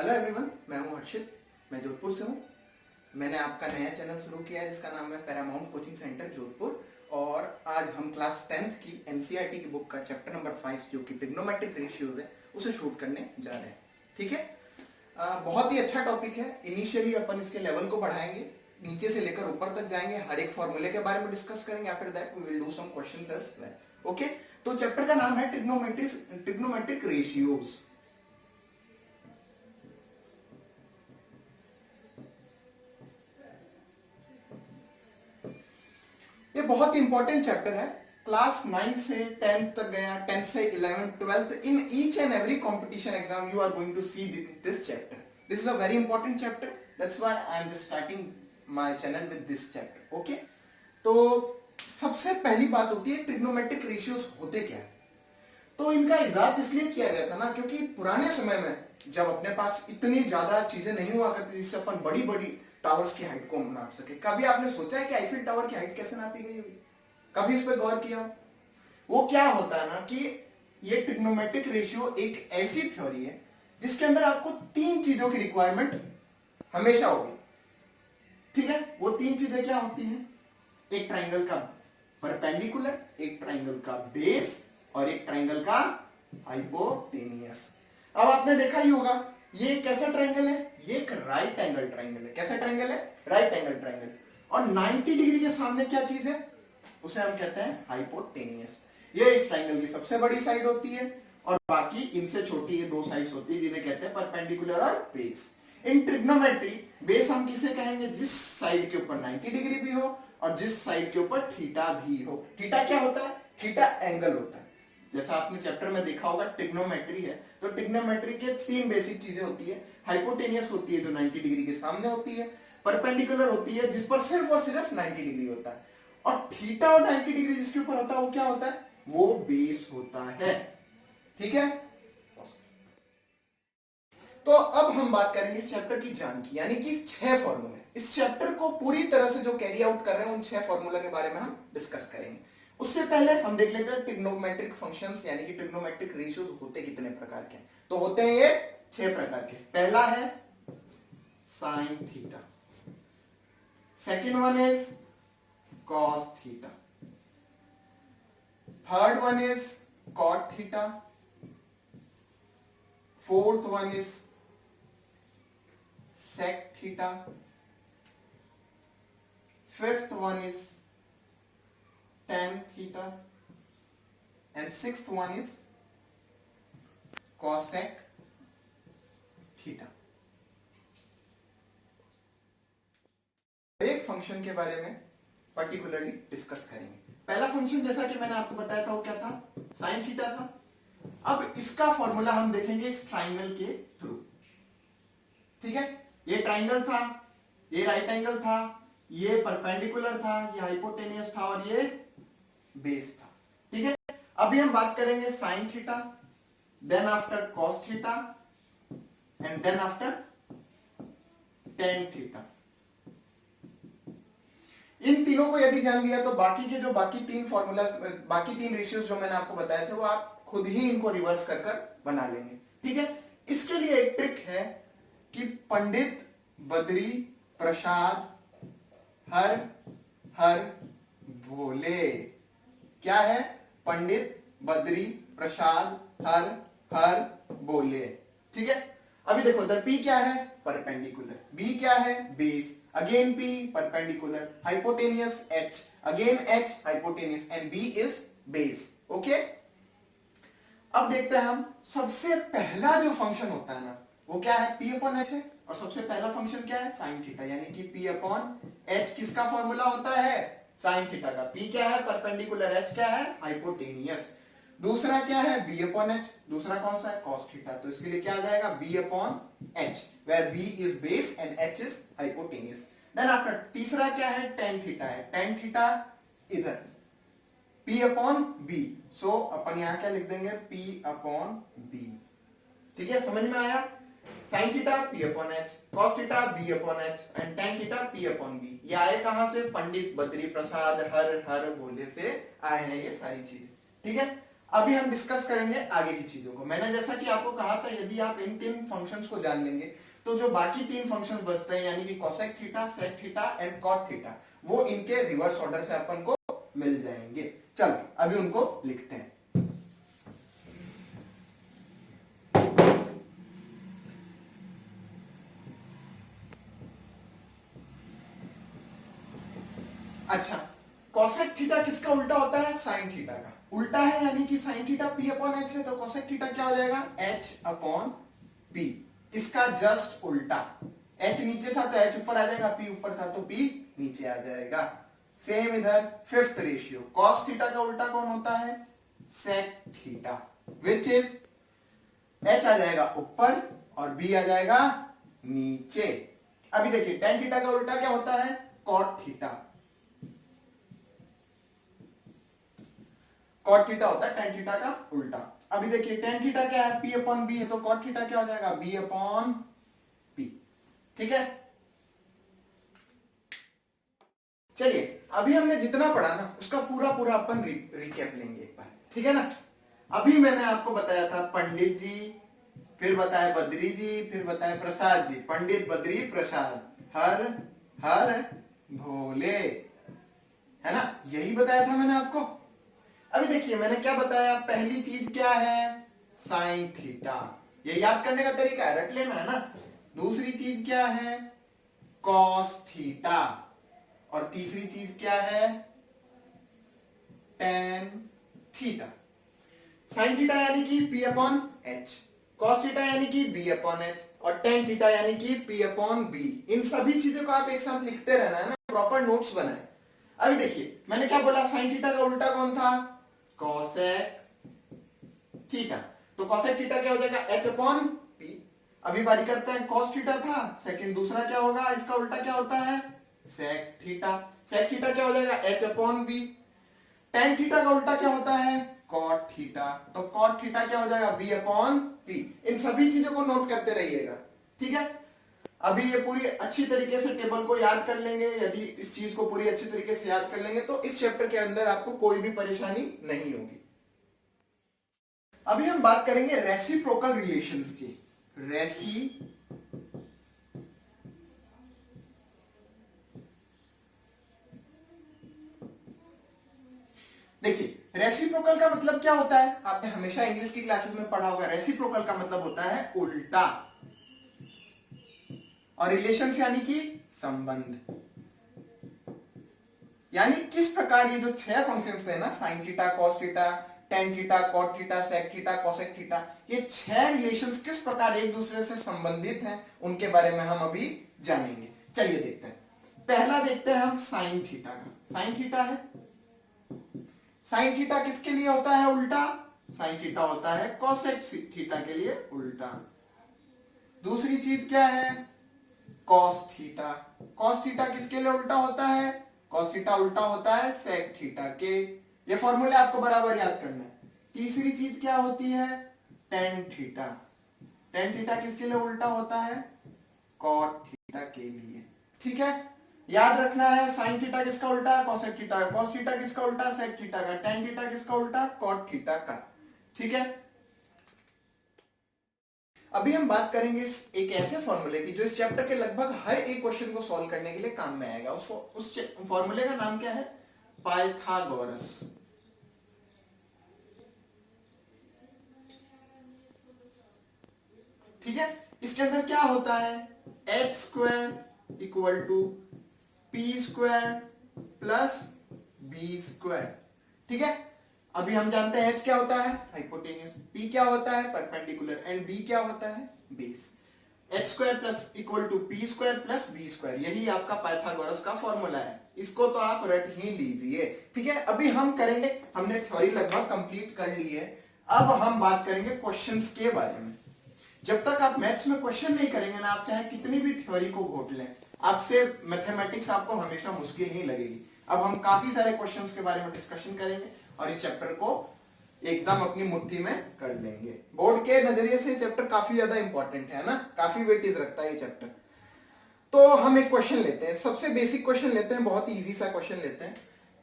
Hello everyone, मैं हूं हर्षित। मैं जोधपुर से हूं। मैंने आपका नया चैनल शुरू किया है जिसका नाम है पैरामाउंट कोचिंग सेंटर जोधपुर। और आज हम क्लास 10th की एनसीईआरटी की बुक का चैप्टर नंबर 5 जो कि ट्रिग्नोमेट्रिक रेशियोज है उसे शूट करने जा रहे हैं। ठीक है। बहुत ही अच्छा टॉपिक है। इनिशियली अपन इसके लेवल को बढ़ाएंगे, नीचे से लेकर ऊपर तक जाएंगे, हर एक फॉर्मूले के बारे में डिस्कस करेंगे। After that we will do some questions as well. Okay, तो चैप्टर का नाम है ट्रिग्नोमेट्रिक रेशियोज। ये बहुत इंपॉर्टेंट चैप्टर है। क्लास 9 से 10th तक गया, 10th से 11th 12th, in each and every competition exam you are going to see this chapter. This is a very important chapter, that's why I am just starting my channel with this chapter. Okay, तो सबसे पहली बात होती है trigonometric ratios होते क्या है। तो इनका इजाद इसलिए किया गया था ना, क्योंकि पुराने समय में जब अपने पास इतनी ज्यादा चीजें नहीं हुआ करती जिससे अपन बड़ी बड़ी टावर्स की हाइट को नाप सके। कभी आपने सोचा है कि आईफिल टावर की हाइट कैसे नापी गई होगी? कभी इस पर गौर किया हो? वो क्या होता है ना कि ये ट्रिग्नोमेट्रिक रेशियो एक ऐसी थ्योरी है जिसके अंदर आपको तीन चीजों की रिक्वायरमेंट हमेशा होगी। ठीक है, वो तीन चीजें क्या होती हैं? एक ट्राइंगल का परपेंडिकुलर, एक ट्राइंगल का बेस और एक ट्राइंगल का हाइपोटेनियस। अब आपने देखा ही होगा, ये कैसा ट्राइंगल है? ये एक राइट एंगल ट्राइंगल है। कैसा ट्राइंगल है? Right angle triangle. और 90 डिग्री के सामने क्या चीज है? उसे हम कहते हैं हाइपोटेनियस। ये इस ट्राइंगल की सबसे बड़ी साइड होती है और बाकी इनसे छोटी ये दो साइड्स होती है जिन्हें कहते हैं परपेंडिकुलर और बेस। इन ट्रिग्नोमेट्री बेस हम किसे कहेंगे? जिस साइड के ऊपर 90 डिग्री भी हो और जिस साइड के ऊपर थीटा भी हो। थीटा क्या होता है? थीटा एंगल होता है। जैसा आपने चैप्टर में देखा होगा ट्रिग्नोमेट्री है, तो ट्रिग्नोमेट्री के तीन बेसिक चीजें होती है। हाइपोटेनियस होती है जो 90 डिग्री के सामने होती है, परपेंडिकुलर होती है जिस पर सिर्फ और सिर्फ 90 डिग्री होता है, और थीटा और 90 डिग्री जिसके ऊपर होता है वो क्या होता है? वो बेस होता है। ठीक है। तो अब हम बात करेंगे इस चैप्टर की जान की, यानी कि 6 फॉर्मूले। इस चैप्टर को पूरी तरह से जो कैरी आउट कर रहे हैं उन 6 फॉर्मूला के बारे में हम डिस्कस करेंगे। उससे पहले हम देख लेते हैं ट्रिग्नोमेट्रिक फंक्शंस यानी कि ट्रिग्नोमेट्रिक रेशियोज होते कितने प्रकार के। तो होते हैं ये 6 प्रकार के। पहला है sine theta, second one is cos theta, third one is cot theta, fourth one is sec theta, fifth one is tan theta, and sixth one is cosec theta। एक फंक्शन के बारे में पर्टिकुलरली डिस्कस करेंगे। पहला function जैसा कि मैंने आपको बताया था वो क्या था? साइन थीटा था। अब इसका फॉर्मूला हम देखेंगे इस ट्राइंगल के थ्रू। ठीक है, ये ट्राइंगल था, ये राइट एंगल था, ये परपेंडिकुलर था, ये हाइपोटेनियस था और ये बेस था। ठीक है, अभी हम बात करेंगे sine theta, then after cos theta and then after tan theta. इन तीनों को यदि जान लिया तो बाकी के जो बाकी तीन फॉर्मूला, बाकी तीन रेशियोज जो मैंने आपको बताए थे वो आप खुद ही इनको रिवर्स कर कर बना लेंगे। ठीक है, इसके लिए एक ट्रिक है कि पंडित बद्री प्रसाद हर हर भोले। क्या है? पंडित बद्री प्रसाद हर हर बोले। ठीक है, अभी देखो इधर P क्या है? परपेंडिकुलर। B क्या है? Base. Again P perpendicular, hypotenuse H, again H hypotenuse, and B is base. Okay, अब देखते हैं हम सबसे पहला जो फंक्शन होता है ना वो क्या है? P अपॉन H है। और सबसे पहला फंक्शन क्या है? साइन थीटा, यानी कि P अपॉन H किसका फॉर्मूला होता है? साइन थीटा का। P क्या है? परपेंडिकुलर, H क्या है? हाइपोटेनियस। दूसरा क्या है? B upon H। दूसरा कौन सा है? Cos theta. तो इसके लिए क्या आ जाएगा? B अपॉन H, वेयर B is base and H is hypotenuse. Then after तीसरा क्या है? टेन थीटा है। टेन थीटा इधर P अपॉन B, सो अपन यहां क्या लिख देंगे? P upon B। ठीक है, समझ में आया? Sine theta P upon H, cos theta B upon H and tan theta P upon B। ये आए कहां से? पंडित बद्री प्रसाद हर हर भोले से आए हैं ये सारी चीजें। ठीक है, अभी हम डिस्कस करेंगे आगे की चीजों को। मैंने जैसा कि आपको कहा था, यदि आप इन 3 फंक्शंस को जान लेंगे तो जो बाकी 3 फंक्शन बचते हैं, यानी कि cosec theta, sec theta and cot theta, वो इनके रिवर्स ऑर्डर से अपन को मिल जाएंगे। चलो अभी उनको लिखते हैं। अच्छा, कोसेक थीटा किसका उल्टा होता है? साइन थीटा का उल्टा है, यानी कि sine theta P upon H है, तो कोसेक थीटा क्या हो जाएगा? H upon P. इसका जस्ट उल्टा, एच नीचे था तो एच ऊपर आ जाएगा, पी ऊपर था तो पी नीचे आ जाएगा। सेम इधर फिफ्थ रेशियो, कॉस थीटा का उल्टा कौन होता है? Sec theta, which is H आ जाएगा ऊपर और बी आ जाएगा नीचे। अभी देखिए टेन थीटा का उल्टा क्या होता है? Cot theta. कॉट थीटा होता है टेन थीटा का उल्टा। अभी देखिए टेन थीटा क्या है? पी अपॉन बी है, तो कॉट थीटा क्या हो जाएगा? B upon P. ठीक है, चलिए अभी हमने जितना पढ़ा ना उसका पूरा पूरा अपन रिकैप लेंगे एक बार, ठीक है ना। अभी मैंने आपको बताया था पंडित जी, फिर बताया बद्री जी, फिर बताया प्रसाद जी। पंडित, बद्री, प्रसाद, हर हर भोले, है ना, यही बताया था मैंने आपको। अभी देखिए मैंने क्या बताया, पहली चीज क्या है? साइन थीटा, ये याद करने का तरीका है, रट लेना है ना। दूसरी चीज क्या है? Cos theta. और तीसरी चीज क्या है? Tan theta. साइन थीटा यानी कि P upon H, cos theta यानी कि बी अपॉन एच, और टेन थीटा यानी कि पी अपॉन बी। इन सभी चीजों को आप एक साथ लिखते रहना है ना, प्रॉपर नोट्स बनाए। अभी देखिए मैंने क्या बोला, साइन थीटा का उल्टा कौन था? Cosec theta. तो कॉसेक थीटा क्या हो जाएगा? H upon P. अभी बारी करते हैं, कॉस थीटा था, सेकंड दूसरा क्या होगा? इसका उल्टा क्या होता है? Sec theta. सेक थीटा क्या हो जाएगा? H upon B. Tan theta का उल्टा क्या होता है? Cot theta. तो कॉट थीटा क्या हो जाएगा? B upon P. इन सभी चीजों को नोट करते रहिएगा, ठीक है। अभी ये पूरी अच्छी तरीके से टेबल को याद कर लेंगे, यदि इस चीज को पूरी अच्छी तरीके से याद कर लेंगे तो इस चैप्टर के अंदर आपको कोई भी परेशानी नहीं होगी। अभी हम बात करेंगे रेसिप्रोकल रिलेशंस की। देखिए रेसिप्रोकल का मतलब क्या होता है? आपने हमेशा इंग्लिश की क्लासेस में पढ़ा होगा। रेसिप्रोकल का मतलब होता है उल्टा, और रिलेशंस यानी कि संबंध। यानी किस प्रकार ये जो 6 फंक्शंस है ना, sine theta, cos theta, tan theta, cot theta, sec theta, cosec theta, ये 6 रिलेशंस किस प्रकार एक दूसरे से संबंधित हैं, उनके बारे में हम अभी जानेंगे। चलिए देखते हैं। पहला देखते हैं हम साइन थीटा का। साइन थीटा है, साइन थीटा किसके लिए होता है उल्टा? साइन थीटा होता है कोसेक थीटा के लिए उल्टा। दूसरी चीज क्या है? Cos theta. कॉस थीटा किसके लिए उल्टा होता है? कॉस थीटा उल्टा होता है सेक थीटा के। ये फॉर्मूले आपको बराबर याद करना है। तीसरी चीज क्या होती है? Tan theta. टेन थीटा किसके लिए उल्टा होता है? कॉट थीटा के लिए, ठीक है। याद रखना है, साइन थीटा किसका उल्टा है? कोसेक थीटा का। कॉस थीटा किसका उल्टा है? सेक थीटा का। टेन थीटा किसका उल्टा? कॉट थीटा का, ठीक है। अभी हम बात करेंगे एक ऐसे फॉर्मूले की जो इस चैप्टर के लगभग हर एक क्वेश्चन को सॉल्व करने के लिए काम में आएगा। उस फॉर्मूले का नाम क्या है? पाइथागोरस। ठीक है, इसके अंदर क्या होता है? H square equal to P square plus B square, ठीक है। अभी हम जानते हैं एच क्या होता है? हाइपोटेन्यूज। पी क्या होता है? परपेंडिकुलर। एंड बी क्या होता है? Base. H square plus equal to P square plus B square, यही आपका पाइथागोरस का फॉर्मूला है। इसको तो आप रट ही लीजिए, ठीक है। अभी हम करेंगे, हमने थ्योरी लगभग कंप्लीट कर ली है, अब हम बात करेंगे क्वेश्चंस के बारे में। जब तक आप मैथ्स में क्वेश्चन नहीं करेंगे ना, आप चाहे कितनी भी थ्योरी को घोट लें, आपसे मैथमेटिक्स आपको हमेशा मुश्किल ही लगेगी। अब हम काफी सारे क्वेश्चंस के बारे में डिस्कशन करेंगे और इस चैप्टर को एकदम अपनी मुट्ठी में कर लेंगे। बोर्ड के नजरिए से चैप्टर काफी ज्यादा इंपॉर्टेंट है ना, काफी वेटेज रखता है ये चैप्टर। तो हम एक क्वेश्चन लेते हैं, सबसे बेसिक क्वेश्चन लेते हैं, बहुत इजी सा क्वेश्चन लेते हैं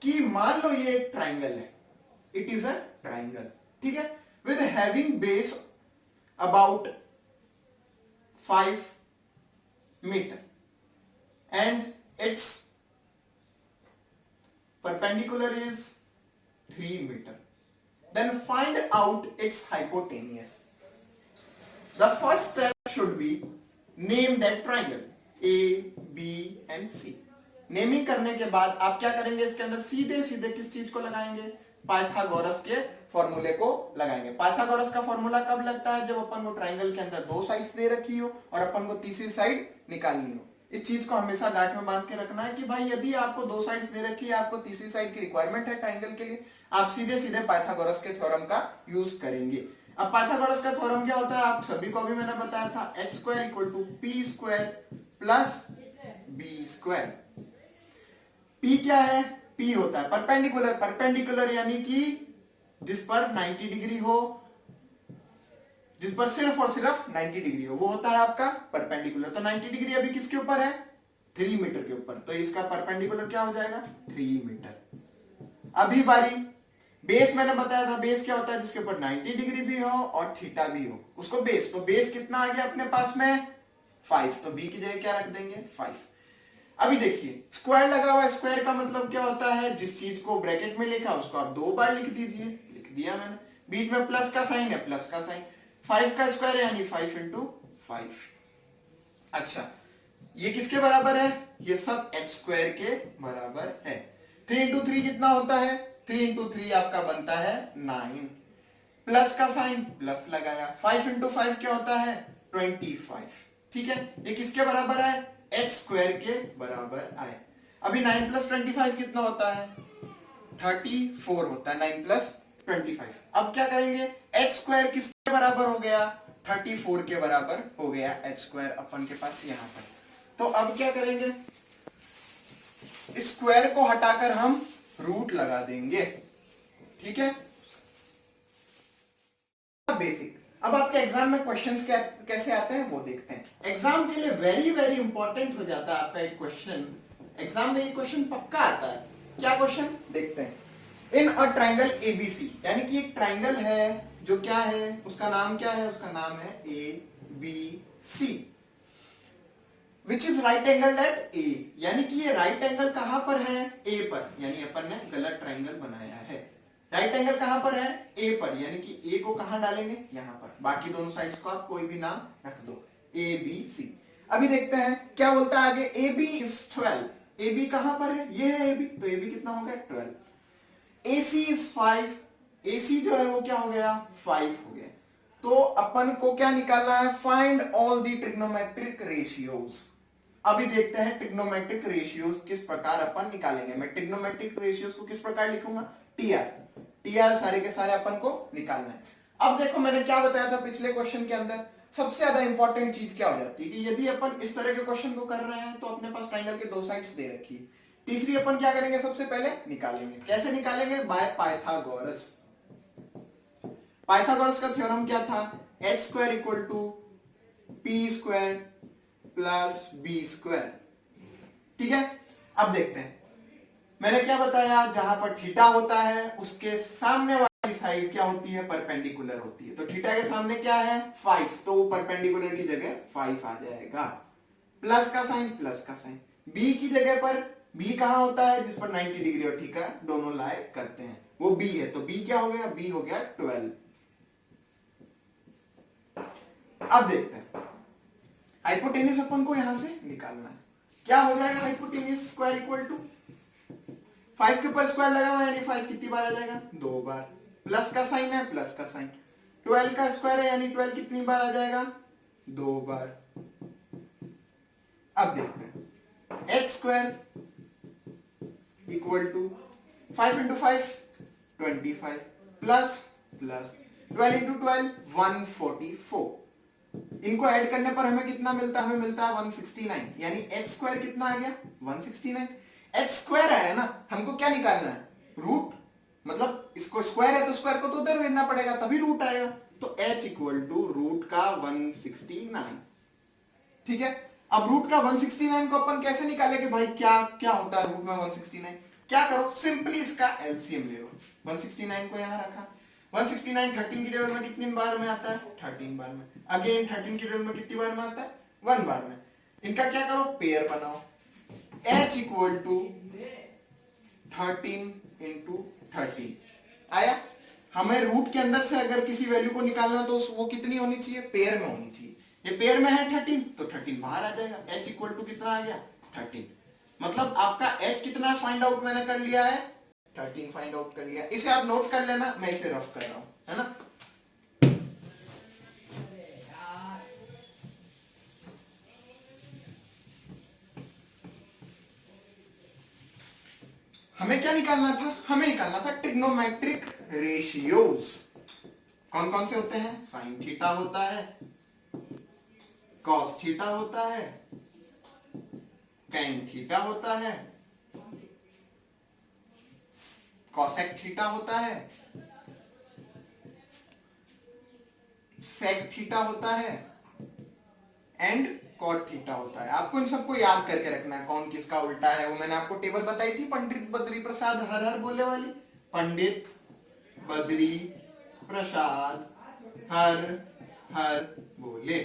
कि मान लो ये एक ट्राइंगल है, इट इज अ ट्राइंगल। ठीक है, with having base about 5 metre and it's perpendicular is 3 meter. Then find out its hypotenuse. The first step should be name that triangle A, B and C. Naming करने के बाद आप क्या करेंगे, इसके अंदर सीधे सीधे किस चीज को लगाएंगे, पाइथागोरस के फॉर्मूले को लगाएंगे। पाइथागोरस का फॉर्मूला कब लगता है, जब अपन को ट्राइंगल के अंदर दो साइड्स दे रखी हो और अपन को तीसरी साइड निकालनी हो। इस चीज को हमेशा गांठ में बांध के रखना है कि भाई यदि आपको दो साइड्स दे रखी है, आपको तीसरी साइड की रिक्वायरमेंट है ट्राइंगल के लिए, आप सीधे सीधे पाइथागोरस के थ्योरम का यूज करेंगे। अब पाइथागोरस का थ्योरम क्या होता है, आप सभी को भी मैंने बताया था, h square equal to P square plus B square. p क्या है, p होता है परपेंडिकुलर, परपेंडिकुलर यानी कि जिस पर 90 डिग्री हो, जिस पर सिर्फ और सिर्फ 90 डिग्री हो, वो होता है आपका परपेंडिकुलर। तो 90 डिग्री अभी किसके ऊपर है, 3 मीटर के ऊपर, तो इसका परपेंडिकुलर क्या हो जाएगा, 3 मीटर। अभी बारी बेस, मैंने बताया था बेस क्या होता है, जिसके ऊपर 90 डिग्री भी हो और थीटा भी हो, उसको बेस। तो बेस कितना आ गया अपने पास में 5, तो बी की जगह क्या रख देंगे 5। अभी देखिए स्क्वायर लगा हुआ है, स्क्वायर का मतलब क्या होता है, जिस चीज को ब्रैकेट में लिखा उसको आप 2 बार लिख दीजिए, लिख दिया मैंने। बीच में प्लस का साइन है, प्लस का साइन, 5 का स्क्वायर है यानी 5 इंटू 5। अच्छा ये किसके बराबर है, ये सब h स्क्वायर के बराबर है। 3 इंटू 3 कितना होता है, 3 इंटू 3 आपका बनता है 9, प्लस का साइन प्लस लगाया, 5 इंटू 5 क्या होता है 25। ठीक है, ये किसके बराबर है, h स्क्वायर के बराबर आए। अभी 9 प्लस 25 कितना होता है 34 होता है, 9 प्लस 25। अब क्या करेंगे, h स्क्वायर किसके बराबर हो गया, 34 के बराबर हो गया h स्क्वायर अपन के पास यहां पर। तो अब क्या करेंगे, स्क्वायर को हटाकर हम रूट लगा देंगे। ठीक है, बेसिक। अब आपके एग्जाम में क्वेश्चंस कैसे आते हैं वो देखते हैं। एग्जाम के लिए वेरी वेरी इंपॉर्टेंट हो जाता है आपका एक क्वेश्चन, एग्जाम में ये क्वेश्चन पक्का आता है। क्या क्वेश्चन देखते हैं, इन अ ट्राइंगल एबीसी, यानी कि एक ट्राइंगल है जो क्या है, उसका नाम क्या है, उसका नाम है A B C, which is right angle at A, यानी कि ये राइट एंगल कहां पर है, ए पर, यानी अपन ने गलत ट्राइंगल बनाया है। राइट एंगल कहां पर है, ए पर, यानी कि ए को कहां डालेंगे, यहां पर। बाकी दोनों साइड्स को आप कोई भी नाम रख दो, ए बी सी। अभी देखते हैं क्या बोलता है आगे, A B is 12, A B कहां पर है, ये है ए बी, तो ए बी कितना हो गया 12। ए सी इज 5, ए सी जो है वो क्या हो गया 5 हो गया। तो अपन को क्या निकालना है, find all the trigonometric ratios. अभी देखते हैं ट्रिग्नोमेट्रिक रेशियोज किस प्रकार अपन निकालेंगे। मैं ट्रिग्नोमेट्रिक रेशियोज को किस प्रकार लिखूंगा, टीआर, टीआर सारे के सारे अपन को निकालना है। अब देखो मैंने क्या बताया था पिछले क्वेश्चन के अंदर, सबसे ज्यादा इंपॉर्टेंट चीज क्या हो जाती है कि यदि अपन इस तरह के क्वेश्चन को कर रहे हैं तो अपने पास ट्राइंगल के दो साइड्स दे रखी है, तीसरी अपन क्या करेंगे, सबसे पहले निकालेंगे। कैसे निकालेंगे, बाय पाइथागोरस। पाइथागोरस का थ्योरम क्या था, h square equal to P square plus B square. ठीक है, अब देखते हैं मैंने क्या बताया, जहां पर थीटा होता है उसके सामने वाली साइड क्या होती है, परपेंडिकुलर होती है। तो थीटा के सामने क्या है 5, तो वो परपेंडिकुलर की जगह 5 आ जाएगा। प्लस का साइन, प्लस का साइन, बी की जगह पर, बी कहां होता है, जिस पर 90 डिग्री और थीटा दोनों लाए करते हैं, वो बी है। तो बी क्या हो गया, बी हो गया 12। अब देखते हैं हाइपोटेन्यूज अपन को यहां से निकालना है। क्या हो जाएगा हाइपोटेन्यूज स्क्वायर इक्वल टू 5 के ऊपर स्क्वायर लगा हुआ है यानी 5 कितनी बार आ जाएगा, 2 बार। प्लस का साइन है, प्लस का साइन, 12 का स्क्वायर है यानी 12 कितनी बार आ जाएगा, 2 बार। अब देखते हैं h square equal to 5 into 5 25 plus plus 12 into 12 144। इनको ऐड करने पर हमें कितना मिलता है, हमें मिलता है 169, यानी h स्क्वायर कितना आ गया 169। h स्क्वायर आया ना, हमको क्या निकालना है, रूट, मतलब इसको स्क्वायर है तो स्क्वायर को तो उधर भेजना पड़ेगा तभी रूट आएगा। तो h इक्वल टू रूट का 169। ठीक है, अब रूट का 169 को अपन कैसे निकालेंगे भाई, क्या क्या होता है रूट में 169, क्या करो सिंपली इसका एलसीएम ले लो। 169 को यहां रखा, 169 13 की टेबल में कितनी बार में आता है? 13 बार में। अगेन 13 की टेबल में कितनी बार में आता है? 1 बार में। इनका क्या करो? पेयर बनाओ। h इक्वल टू 13 इंटू 13 आया। हमें रूट के अंदर से अगर किसी वैल्यू को निकालना तो वो कितनी होनी चाहिए? पेयर में होनी चाहिए। ये पेयर में है 13 तो 13 बाहर आ जाएगा। h इक्वल टू कितना आ गया? 13। मतलब आपका h कितना फाइंड आउट मैंने कर लिया है? 13 फाइंड आउट कर लिया। इसे आप नोट कर लेना, मैं इसे रफ कर रहा हूं, है ना। हमें क्या निकालना था? हमें निकालना था ट्रिग्नोमेट्रिक रेशियोज। कौन कौन से होते हैं? साइन थीटा होता है, कॉस थीटा होता है, टेन थीटा होता है, कॉसेक थीटा होता है, सेक थीटा होता है एंड कॉट थीटा होता है। आपको इन सबको याद करके रखना है कौन किसका उल्टा है। वो मैंने आपको टेबल बताई थी, पंडित बद्री प्रसाद हर हर बोले वाली। पंडित बद्री प्रसाद हर हर बोले।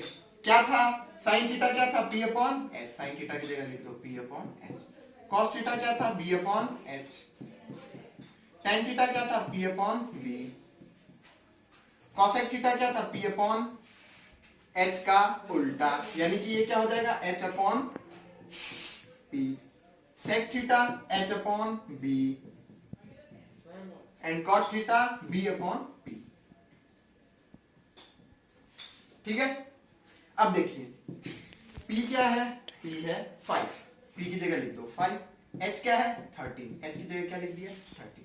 क्या था? साइन थीटा क्या था? P upon H. Sine theta की जगह लिख दो P upon H. Cos theta क्या था? B upon H. Tan theta क्या था? P upon B. Cosec theta क्या था? पी अपॉन एच का उल्टा, यानी कि ये क्या हो जाएगा? H upon P. Sec theta H upon B and cot theta B upon P. ठीक है। अब देखिए P क्या है? P है 5। P की जगह लिख दो 5। H क्या है? 13। H की जगह क्या लिख दिया? 13।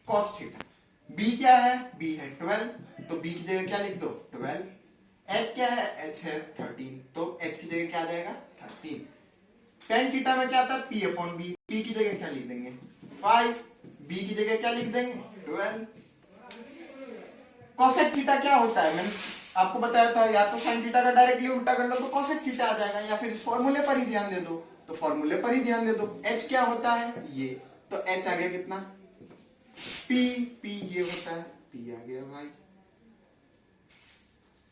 cos theta. B क्या है? B है 12, तो B की जगह क्या लिख दो? 12। H क्या है? H है 13, तो H की जगह क्या आ जाएगा? 13। tan थीटा में क्या आता है? P upon B। P की जगह क्या लिख देंगे? 5। B की जगह क्या लिख देंगे? 12। cosec थीटा क्या होता है? मैंने आपको बताया था, या तो sin थीटा का डायरेक्टली उल्टा कर लो तो cosec थीटा आ जाएगा, या फिर इस फॉर्मूले पर ही ध्यान दे दो तो फॉर्मूले पर ही ध्यान दे दो। h क्या होता है? ये, तो h आ गया कितना? p। p ये होता है, p आ गया भाई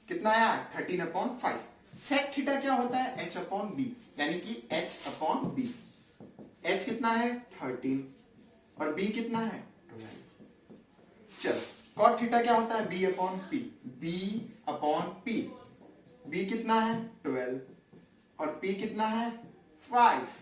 कितना आया? 13 अपॉन 5। sec थीटा क्या होता है? h अपॉन b, यानी कि h अपॉन b। h कितना है? 13 और b कितना है? 12। चलो cot थीटा क्या होता है? b upon p। b upon p। b कितना है? 12 और p कितना है? 5।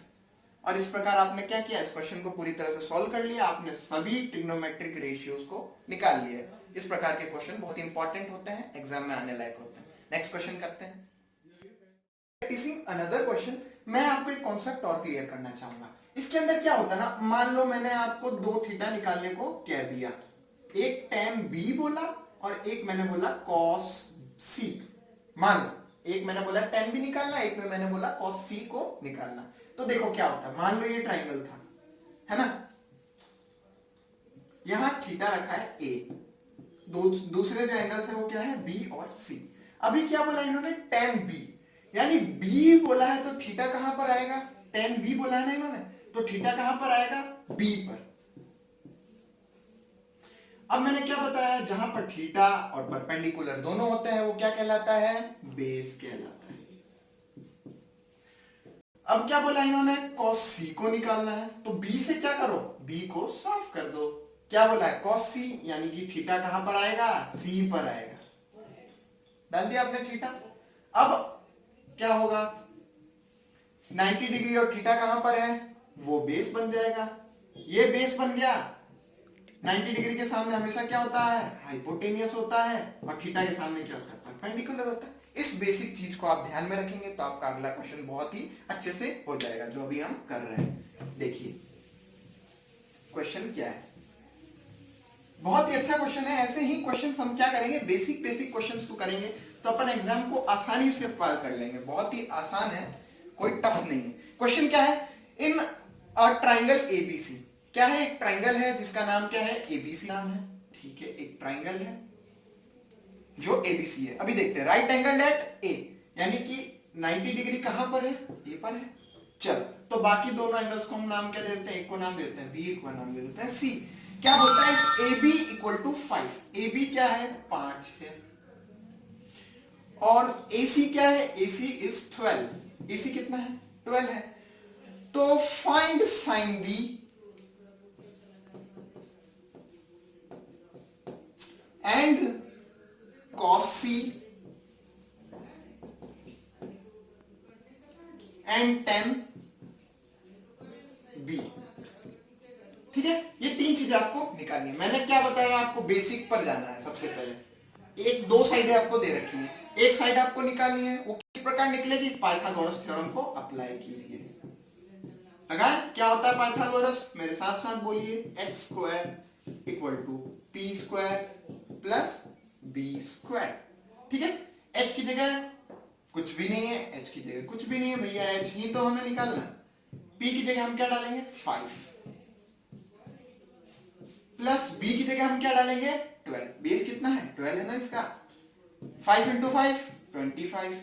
और इस प्रकार आपने क्या किया? इस क्वेश्चन को पूरी तरह से सॉल्व कर लिया। आपने सभी ट्रिग्नोमेट्रिक रेशियोज को निकाल लिया। इस प्रकार के क्वेश्चन बहुत इंपॉर्टेंट होते हैं, एग्जाम में आने लायक होते हैं। नेक्स्ट क्वेश्चन करते हैं। Practising another question. मैं आपको एक कॉन्सेप्ट और क्लियर करना चाहूंगा। इसके अंदर क्या होता है ना, मान लो मैंने आपको दो थीटा निकालने को कह दिया, एक tan b बोला और एक मैंने बोला cos c। मान लो एक मैंने बोला tan b निकालना, एक में मैंने बोला cos c को निकालना। तो देखो क्या होता है। मान लो ये ट्राइंगल था, है ना। यहां थीटा रखा है a, दूसरे जो एंगल्स है वो क्या है? b और c। अभी क्या बोला इन्होंने? tan b, यानी b बोला है तो थीटा कहां पर आएगा? tan b बोला है ना इन्होंने, तो थीटा कहां पर आएगा? b पर। अब मैंने क्या बताया? जहां पर थीटा और परपेंडिकुलर दोनों होते हैं वो क्या कहलाता है? बेस कहलाता है। अब क्या बोला इन्होंने? cos c को निकालना है, तो b से क्या करो? b को साफ कर दो। क्या बोला है? cos c, यानी कि थीटा कहां पर आएगा? c पर आएगा। डाल दिया आपने थीटा। अब क्या होगा? 90 डिग्री और थीटा कहां पर है? वो बेस बन जाएगा। ये बेस बन गया। 90 डिग्री के सामने हमेशा क्या होता है? हाइपोटेनियस होता है, और थीटा के सामने क्या होता है? परपेंडिकुलर होता है। इस बेसिक चीज को आप ध्यान में रखेंगे तो आपका अगला क्वेश्चन बहुत ही अच्छे से हो जाएगा, जो अभी हम कर रहे हैं। देखिए क्वेश्चन क्या है, बहुत ही अच्छा क्वेश्चन है। ऐसे ही क्वेश्चन हम क्या करेंगे? बेसिक बेसिक क्वेश्चन तो करेंगे तो अपन एग्जाम को आसानी से पार कर लेंगे। बहुत ही आसान है, कोई टफ नहीं है। क्वेश्चन क्या है? इन अ ट्राइंगल एबीसी, क्या है? एक ट्राइंगल है जिसका नाम क्या है? एबीसी नाम है। ठीक है, एक ट्राइंगल है जो एबीसी है। अभी देखते हैं। राइट एंगल एट ए, यानी कि 90 डिग्री कहां पर है? ए पर है। चल, तो बाकी दोनों एंगल्स को हम नाम क्या देते हैं? एक को नाम देते हैं बी, एक को नाम दे देते हैं सी। क्या बोलता है A B equal to 5, A B क्या है 5 है, और ए सी क्या है, ए सी इज 12, ए सी कितना है 12 है। तो find sine B and cos C and tan B. ठीक है, ये तीन चीजें आपको निकालनी है। मैंने क्या बताया आपको, बेसिक पर जाना है। सबसे पहले एक दो साइडें आपको दे रखी है, एक साइड आपको निकालनी है, वो किस प्रकार निकलेगी, पाइथागोरस थ्योरम को अप्लाई कीजिए। लगा क्या होता है पाइथागोरस, मेरे साथ साथ बोलिए, X square equal to P square plus B square. ठीक है, एच की जगह कुछ भी नहीं है, एच की जगह कुछ भी नहीं है भैया, एच ही तो हमें निकालना। पी की जगह हम क्या डालेंगे 5 प्लस बी की जगह हम क्या डालेंगे 12, बेस कितना है 12 है ना इसका, 5 इंटू 5 25,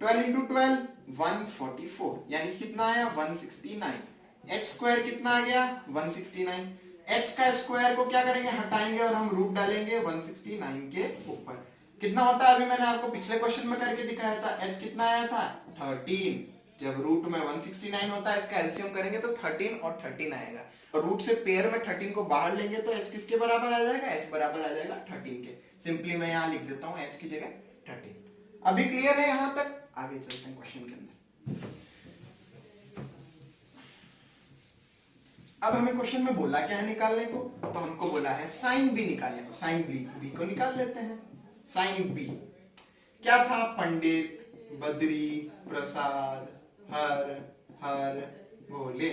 12 इंटू 12 144, यानी कितना आया 169। एच स्क्वायर कितना आ गया 169, एच का स्क्वायर को क्या करेंगे हटाएंगे और हम रूट डालेंगे 169 के ऊपर। कितना होता है, अभी मैंने आपको पिछले क्वेश्चन में करके दिखाया था, एच कितना आया था 13, जब रूट में 169 होता है इसका एलसीएम करेंगे तो 13 और 13 आएगा, और रूट से पेयर में 13 को बाहर लेंगे तो एच किसके बराबर आ जाएगा, एच बराबर आ जाएगा 13 के। सिंपली मैं यहां लिख देता हूं एच की जगह 13। अभी क्लियर है यहां तक, आगे चलते हैं क्वेश्चन के अंदर। अब हमें क्वेश्चन में बोला क्या है निकालने को, तो हमको बोला है साइन बी निकालने को, साइन बी को निकाल लेते हैं। साइन बी क्या था, पंडित बद्री प्रसाद हर हर भोले।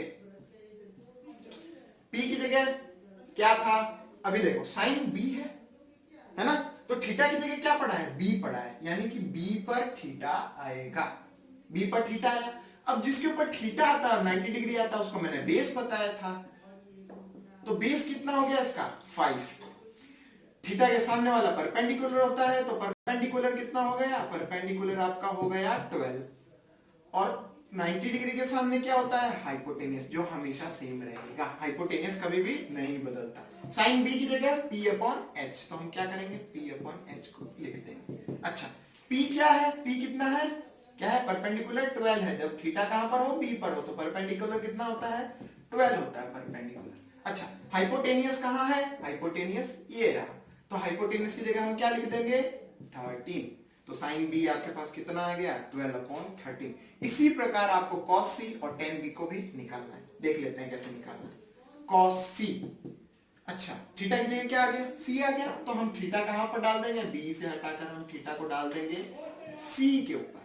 पी की जगह क्या था, अभी देखो साइन बी है ना, तो थीटा की जगह क्या पड़ा है बी पड़ा है, यानी कि बी पर थीटा आएगा, बी पर थीटा आया। अब जिसके ऊपर थीटा आता है 90 डिग्री आता है उसको मैंने बेस बताया था, तो बेस कितना हो गया इसका 5। थीटा के सामने वाला परपेंडिकुलर होता है, तो परपेंडिकुलर कितना हो गया, परपेंडिकुलर आपका हो गया 12, और 90 डिग्री के सामने क्या होता है हाइपोटेनियस, जो हमेशा सेम रहेगा, हाइपोटेनियस कभी भी नहीं बदलता। साइन बी की जगह पी अपॉन एच, तो हम क्या करेंगे पी अपॉन एच को लिख देंगे। अच्छा पी क्या है, पी कितना है, क्या है परपेंडिकुलर 12 है, जब थीटा कहां पर हो बी पर हो तो परपेंडिकुलर कितना होता है 12 होता है परपेंडिकुलर। अच्छा हाइपोटेनियस कहां है, हाइपोटेनियस ये रहा, तो हाइपोटेनियस की जगह हम क्या लिख देंगे 13, तो साइन बी आपके पास कितना आ गया 12 अपॉन 13। इसी प्रकार आपको कॉस सी और टेन बी को भी निकालना है, देख लेते हैं कैसे निकालना है। कॉस सी, अच्छा थीटा की जगह क्या आ गया सी आ गया, तो हम थीटा कहां पर डाल देंगे, बी से हटाकर हम थीटा को डाल देंगे सी के ऊपर।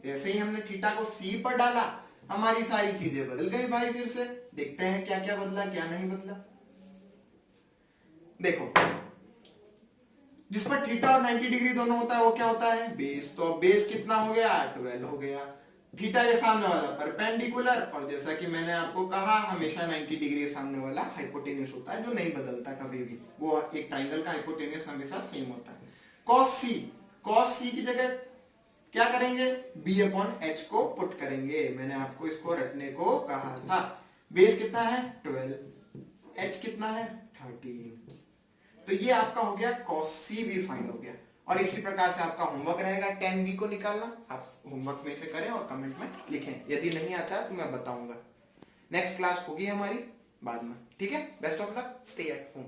जैसे ही हमने थीटा को सी पर डाला हमारी सारी चीजें बदल गई भाई। फिर से देखते हैं क्या क्या बदला क्या नहीं बदला। देखो जिस पर थीटा और 90 डिग्री दोनों होता है वो क्या होता है बेस, तो बेस कितना हो गया 12 हो गया। थीटा के सामने वाला परपेंडिकुलर, और जैसा कि मैंने आपको कहा हमेशा 90 डिग्री के सामने वाला हाइपोटेन्यूस होता है, जो नहीं बदलता कभी भी, वो एक ट्राइंगल का हाइपोटेन्यूस हमेशा सेम होता है। कॉस सी, कॉस सी की जगह क्या करेंगे बी अपॉन एच को पुट करेंगे, मैंने आपको इसको रखने को कहा था। बेस कितना है 12, एच कितना है 13, तो ये आपका हो गया cos C भी फाइंड हो गया। और इसी प्रकार से आपका होमवर्क रहेगा tan B को निकालना, आप होमवर्क में से करें और कमेंट में लिखें, यदि नहीं आता तो मैं बताऊंगा। नेक्स्ट क्लास होगी हमारी बाद में, ठीक है। Best of luck, stay at home.